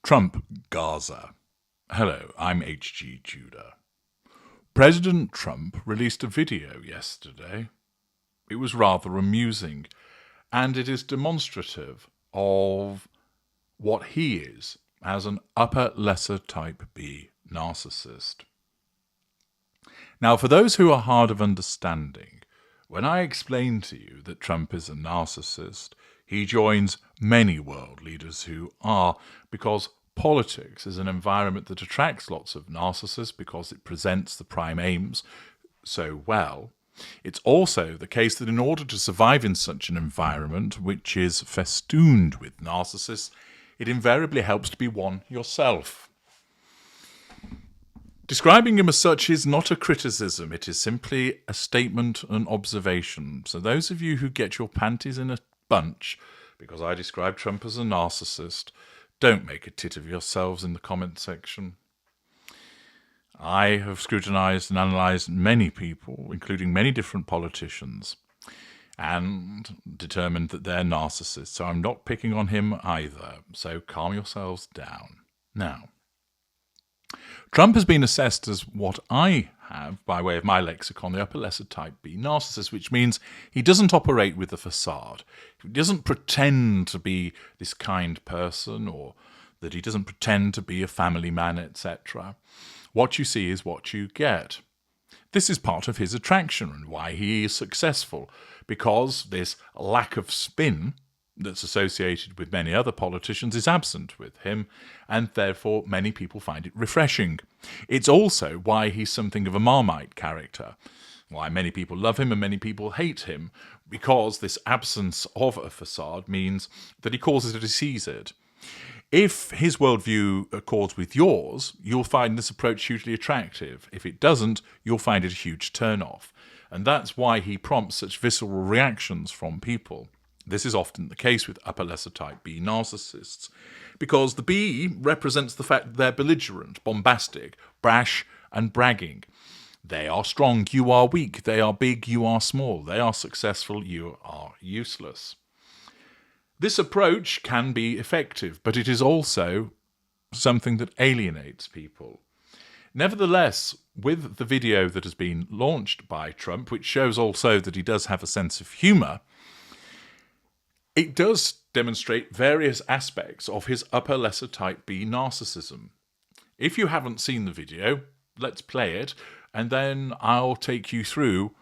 Trump, Gaza. Hello, I'm H.G. Tudor. President Trump released a video yesterday. It was rather amusing, and it is demonstrative of what he is as an upper lesser type B narcissist. Now, for those who are hard of understanding, when I explain to you that Trump is a narcissist, he joins many world leaders who are, because politics is an environment that attracts lots of narcissists because it presents the prime aims so well. It's also the case that in order to survive in such an environment, which is festooned with narcissists, it invariably helps to be one yourself. Describing him as such is not a criticism, it is simply a statement and observation. So those of you who get your panties in a bunch because I describe Trump as a narcissist, don't make a tit of yourselves in the comment section. I have scrutinised and analysed many people, including many different politicians, and determined that they're narcissists. So I'm not picking on him either. So calm yourselves down. Now, Trump has been assessed as what I have, by way of my lexicon, the upper lesser type B narcissist, which means he doesn't operate with a facade. He doesn't pretend to be this kind person, or that he doesn't pretend to be a family man, etc. What you see is what you get. This is part of his attraction and why he is successful, because this lack of spin that's associated with many other politicians is absent with him, and therefore many people find it refreshing. It's also why he's something of a Marmite character, why many people love him and many people hate him, because this absence of a facade means that he calls it as he sees it. If his worldview accords with yours, you'll find this approach hugely attractive. If it doesn't, you'll find it a huge turn-off. And that's why he prompts such visceral reactions from people. This is often the case with upper lesser type B narcissists, because the B represents the fact that they're belligerent, bombastic, brash and bragging. They are strong, you are weak. They are big, you are small. They are successful, you are useless. This approach can be effective, but it is also something that alienates people. Nevertheless, with the video that has been launched by Trump, which shows also that he does have a sense of humour, it does demonstrate various aspects of his upper lesser type B narcissism. If you haven't seen the video, let's play it, and then I'll take you through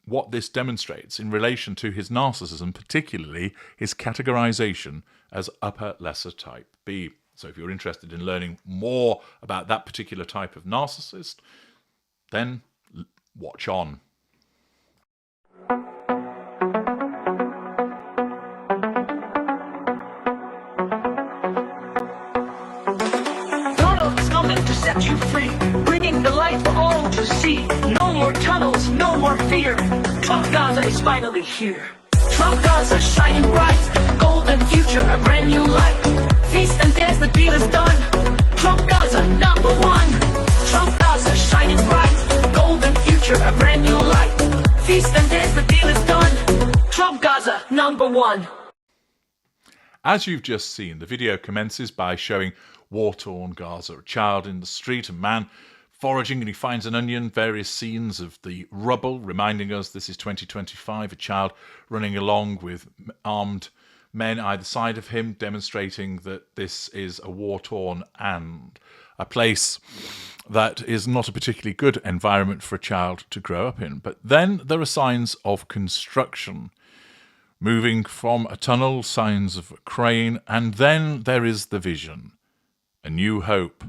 what this demonstrates in relation to his narcissism, particularly his categorization as upper lesser type B. So if you're interested in learning more about that particular type of narcissist, then watch on. Set you free, bringing the light for all to see. No more tunnels, no more fear. Trump Gaza is finally here. Trump Gaza shining bright, golden future, a brand new light. Feast and dance, the deal is done. Trump Gaza number one. Trump Gaza shining bright, golden future, a brand new light. Feast and dance, the deal is done. Trump Gaza number one. As you've just seen, the video commences by showing war-torn Gaza, a child in the street, a man foraging and he finds an onion, various scenes of the rubble, reminding us this is 2025, a child running along with armed men either side of him, demonstrating that this is a war-torn and a place that is not a particularly good environment for a child to grow up in. But then there are signs of construction, moving from a tunnel, signs of a crane, and then there is the vision. A new hope,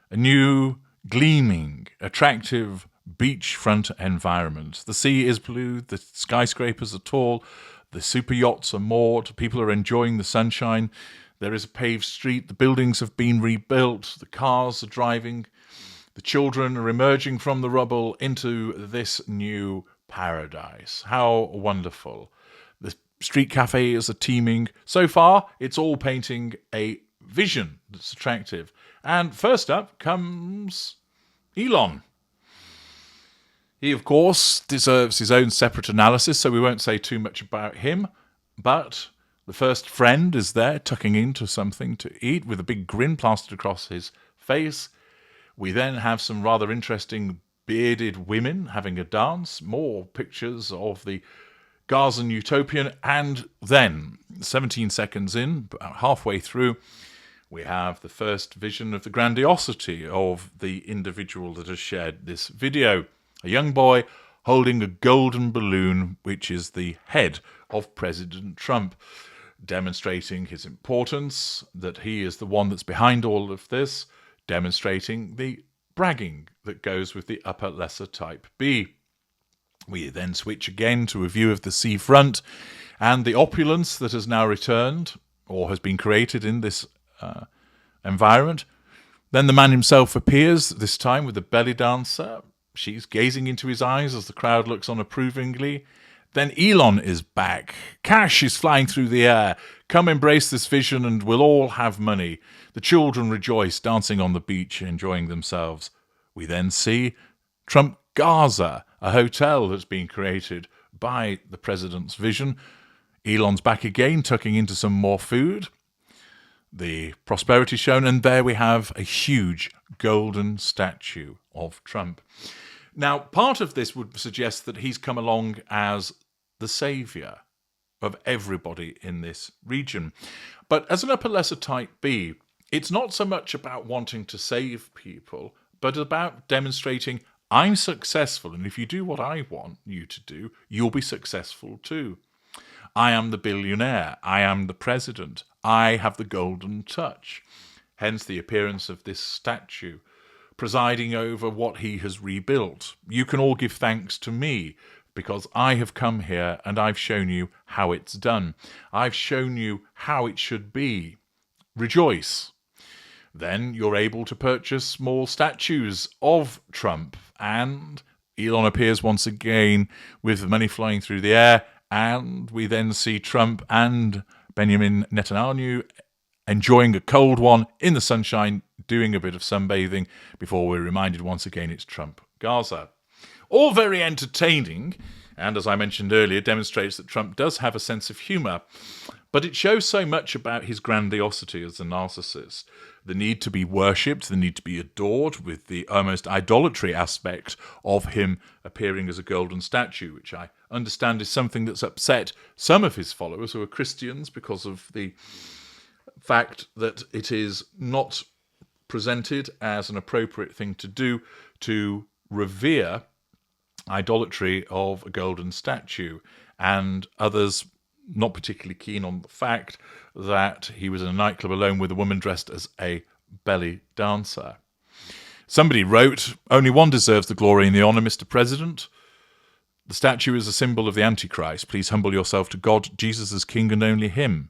a new, gleaming, attractive beachfront environment. The sea is blue, the skyscrapers are tall, the super yachts are moored, people are enjoying the sunshine, there is a paved street, the buildings have been rebuilt, the cars are driving, the children are emerging from the rubble into this new paradise. How wonderful. The street cafes are teeming. So far, it's all painting a vision that's attractive. And first up comes Elon. He, of course, deserves his own separate analysis, so we won't say too much about him. But The first friend is there, tucking into something to eat with a big grin plastered across his face. We then have some rather interesting bearded women having a dance, more pictures of the Gazan utopian, and then, 17 seconds in, about halfway through, we have the first vision of the grandiosity of the individual that has shared this video. A young boy holding a golden balloon, which is the head of President Trump, demonstrating his importance, that he is the one that's behind all of this, demonstrating the bragging that goes with the upper lesser type B. We then switch again to a view of the seafront and the opulence that has now returned or has been created in this environment. Then the man himself appears, this time with a belly dancer. She's gazing into his eyes as the crowd looks on approvingly. Then Elon is back. Cash is flying through the air. Come embrace this vision and we'll all have money. The children rejoice, dancing on the beach, enjoying themselves. We then see Trump Gaza, a hotel that's been created by the president's vision. Elon's back again, tucking into some more food. The prosperity shown, and there we have a huge golden statue of Trump. Now, part of this would suggest that he's come along as the saviour of everybody in this region. But as an upper lesser type B, it's not so much about wanting to save people, but about demonstrating I'm successful, and if you do what I want you to do, you'll be successful too. I am the billionaire. I am the president. I have the golden touch. Hence the appearance of this statue, presiding over what he has rebuilt. You can all give thanks to me because I have come here and I've shown you how it's done. I've shown you how it should be. Rejoice. Then you're able to purchase small statues of Trump, and Elon appears once again with money flying through the air, and we then see Trump and Benjamin Netanyahu enjoying a cold one in the sunshine, doing a bit of sunbathing, before we're reminded once again it's Trump Gaza. All very entertaining, and as I mentioned earlier, demonstrates that Trump does have a sense of humour, but it shows so much about his grandiosity as a narcissist. The need to be worshipped, the need to be adored, with the almost idolatry aspect of him appearing as a golden statue, which I understand is something that's upset some of his followers who are Christians because of the fact that it is not presented as an appropriate thing to do to revere idolatry of a golden statue, and others not particularly keen on the fact that he was in a nightclub alone with a woman dressed as a belly dancer. Somebody wrote, "Only one deserves the glory and the honour, Mr. President. The statue is a symbol of the Antichrist. Please humble yourself to God. Jesus is king and only him."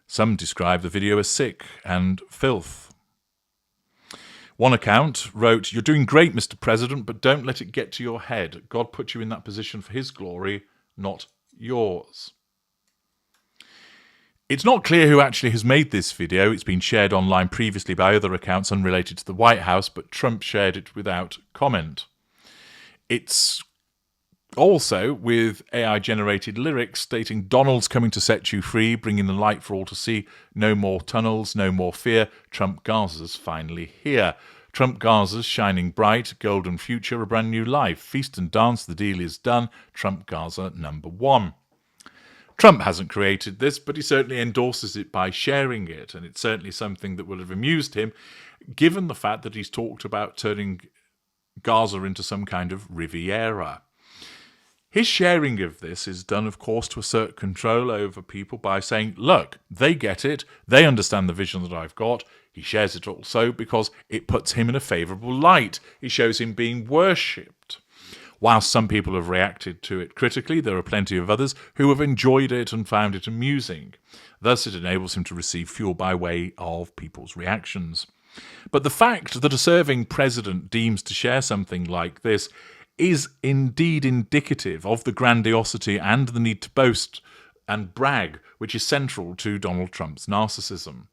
Some describe the video as sick and filth. One account wrote, "You're doing great, Mr. President, but don't let it get to your head. God put you in that position for his glory, not yours." It's not clear who actually has made this video. It's been shared online previously by other accounts unrelated to the White House, but Trump shared it without comment. It's also with AI-generated lyrics stating, "Donald's coming to set you free, bringing the light for all to see. No more tunnels, no more fear. Trump Gaza's finally here. Trump Gaza's shining bright, golden future, a brand new life. Feast and dance, the deal is done. Trump Gaza #1. Trump hasn't created this, but he certainly endorses it by sharing it, and it's certainly something that would have amused him, given the fact that he's talked about turning Gaza into some kind of Riviera. His sharing of this is done, of course, to assert control over people by saying, look, they get it, they understand the vision that I've got. He shares it also because it puts him in a favourable light. It shows him being worshipped. Whilst some people have reacted to it critically, there are plenty of others who have enjoyed it and found it amusing. Thus, it enables him to receive fuel by way of people's reactions. But the fact that a serving president deems to share something like this is indeed indicative of the grandiosity and the need to boast and brag, which is central to Donald Trump's narcissism.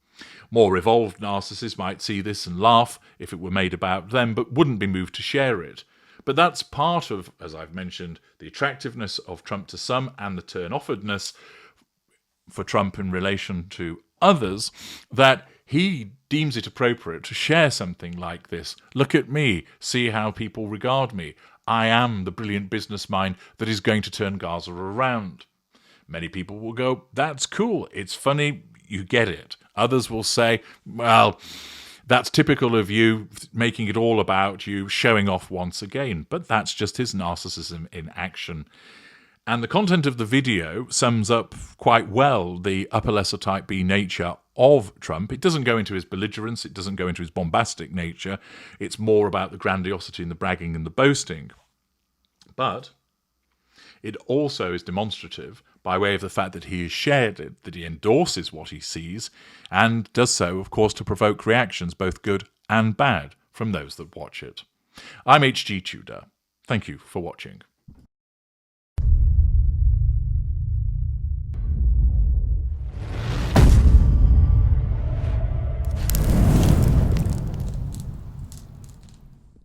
More evolved narcissists might see this and laugh if it were made about them, but wouldn't be moved to share it. But that's part of, as I've mentioned, the attractiveness of Trump to some and the turn-offedness for Trump in relation to others that he deems it appropriate to share something like this. Look at me, see how people regard me. I am the brilliant business mind that is going to turn Gaza around. Many people will go, that's cool, it's funny, you get it. Others will say, well, that's typical of you, making it all about you, showing off once again. But that's just his narcissism in action. And the content of the video sums up quite well the upper lesser type B nature of Trump. It doesn't go into his belligerence, it doesn't go into his bombastic nature. It's more about the grandiosity and the bragging and the boasting. But it also is demonstrative by way of the fact that he has shared it, that he endorses what he sees, and does so, of course, to provoke reactions, both good and bad, from those that watch it. I'm H.G. Tudor. Thank you for watching.